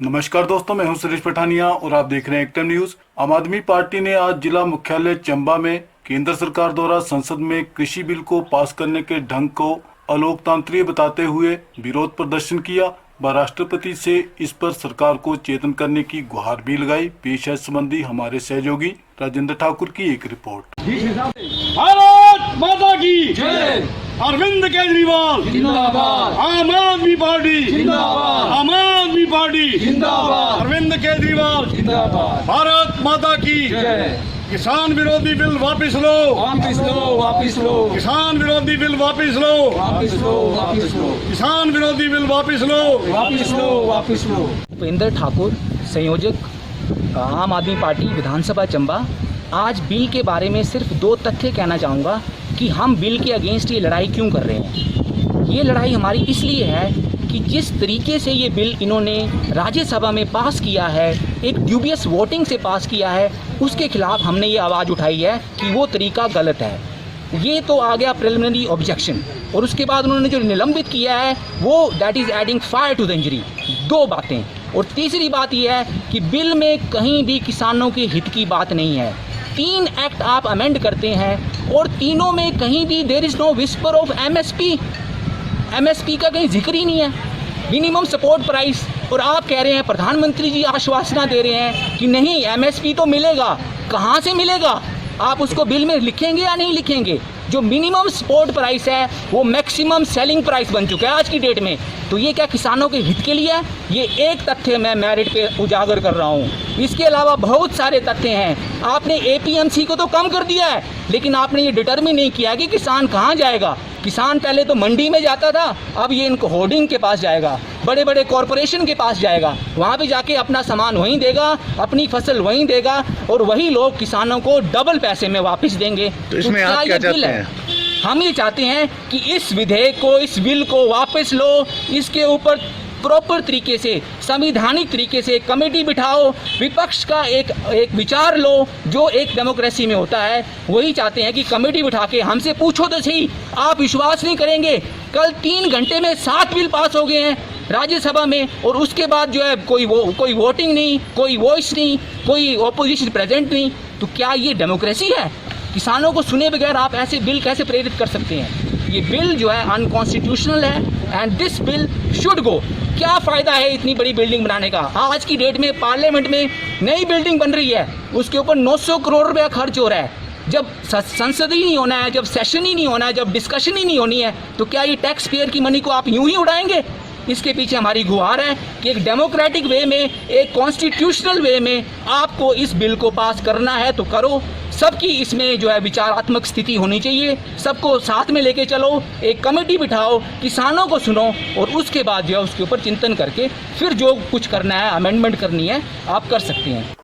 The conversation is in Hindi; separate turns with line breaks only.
नमस्कार दोस्तों, मैं हूं सुरेश पठानिया और आप देख रहे हैं एक्टिव न्यूज। आम आदमी पार्टी ने आज जिला मुख्यालय चंबा में केंद्र सरकार द्वारा संसद में कृषि बिल को पास करने के ढंग को अलोकतांत्रिक बताते हुए विरोध प्रदर्शन किया व राष्ट्रपति से इस पर सरकार को चेतन करने की गुहार भी लगाई। पेश है संबंधी हमारे सहयोगी राजेंद्र ठाकुर की एक रिपोर्ट।
भारत माता की जय। अरविंद केजरीवाल जिंदाबाद। आम आदमी पार्टी जिंदाबाद। आम आदमी पार्टी जिंदाबाद। अरविंद केजरीवाल जिंदाबाद। भारत माता की जय। किसान विरोधी बिल वापस लो, वापस लो, वापस लो। किसान विरोधी बिल वापस लो, वापस लो, वापस लो। किसान विरोधी बिल वापस लो, वापस लो, वापस लो।
उपेंद्र ठाकुर, संयोजक आम आदमी पार्टी विधानसभा चंबा। आज बिल के बारे में सिर्फ दो तथ्य कहना चाहूँगा कि हम बिल के अगेंस्ट ये लड़ाई क्यों कर रहे हैं। ये लड़ाई हमारी इसलिए है कि जिस तरीके से ये बिल इन्होंने राज्यसभा में पास किया है, एक ड्यूबियस वोटिंग से पास किया है, उसके खिलाफ हमने ये आवाज़ उठाई है कि वो तरीका गलत है। ये तो आ गया प्रिलिमिनरी ऑब्जेक्शन, और उसके बाद उन्होंने जो निलंबित किया है वो that is adding fire to the injury. दो बातें। और तीसरी बात यह है कि बिल में कहीं भी किसानों के हित की बात नहीं है। 3 एक्ट आप अमेंड करते हैं और तीनों में कहीं भी there is no whisper of MSP का कहीं जिक्र ही नहीं है, मिनिमम सपोर्ट प्राइस। और आप कह रहे हैं, प्रधानमंत्री जी आश्वासना दे रहे हैं कि नहीं एमएसपी तो मिलेगा। कहाँ से मिलेगा? आप उसको बिल में लिखेंगे या नहीं लिखेंगे? जो मिनिमम सपोर्ट प्राइस है वो मैक्सिमम सेलिंग प्राइस बन चुका है आज की डेट में। तो ये क्या किसानों के हित के लिए है? ये एक तथ्य मैं मेरिट पे उजागर कर रहा हूँ। इसके अलावा बहुत सारे तथ्य हैं। आपने एपीएमसी को तो कम कर दिया है, लेकिन आपने ये डिटरमिन नहीं किया कि किसान कहाँ जाएगा। किसान पहले तो मंडी में जाता था, अब ये इनको होर्डिंग के पास जाएगा, बड़े बड़े कॉरपोरेशन के पास जाएगा, वहाँ पे जाके अपना सामान वहीं देगा, अपनी फसल वहीं देगा, और वही लोग किसानों को डबल पैसे में वापस देंगे।
तो इसमें आप क्या चाहते हैं?
हम ये चाहते हैं कि इस विधेयक को, इस बिल को वापस लो, इसके ऊपर प्रॉपर तरीके से, संवैधानिक तरीके से कमेटी बिठाओ, विपक्ष का एक विचार लो जो एक डेमोक्रेसी में होता है। वही चाहते हैं कि कमेटी बिठा के हमसे पूछो तो सही। आप विश्वास नहीं करेंगे, कल 3 घंटे में 7 बिल पास हो गए हैं राज्यसभा में, और उसके बाद जो है कोई वोटिंग नहीं, कोई वॉइस नहीं, कोई ऑपोजिशन प्रेजेंट नहीं। तो क्या ये डेमोक्रेसी है? किसानों को सुने बगैर आप ऐसे बिल कैसे प्रेरित कर सकते हैं? ये बिल जो है अनकॉन्स्टिट्यूशनल है and this bill should go. क्या फ़ायदा है इतनी बड़ी बिल्डिंग बनाने का? आज की डेट में पार्लियामेंट में नई बिल्डिंग बन रही है, उसके ऊपर 900 करोड़ रुपया खर्च हो रहा है। जब संसद ही नहीं होना है, जब सेशन ही नहीं होना है, जब डिस्कशन ही नहीं होनी है, तो क्या ये टैक्स पेयर की मनी को आप यूं ही उड़ाएंगे? इसके पीछे हमारी गुहार है कि एक डेमोक्रेटिक वे में, एक कॉन्स्टिट्यूशनल वे में आपको इस बिल को पास करना है तो करो। सबकी इसमें जो है विचारात्मक स्थिति होनी चाहिए, सबको साथ में लेके चलो, एक कमेटी बिठाओ, किसानों को सुनो, और उसके बाद जो है उसके ऊपर चिंतन करके फिर जो कुछ करना है, अमेंडमेंट करनी है, आप कर सकते हैं।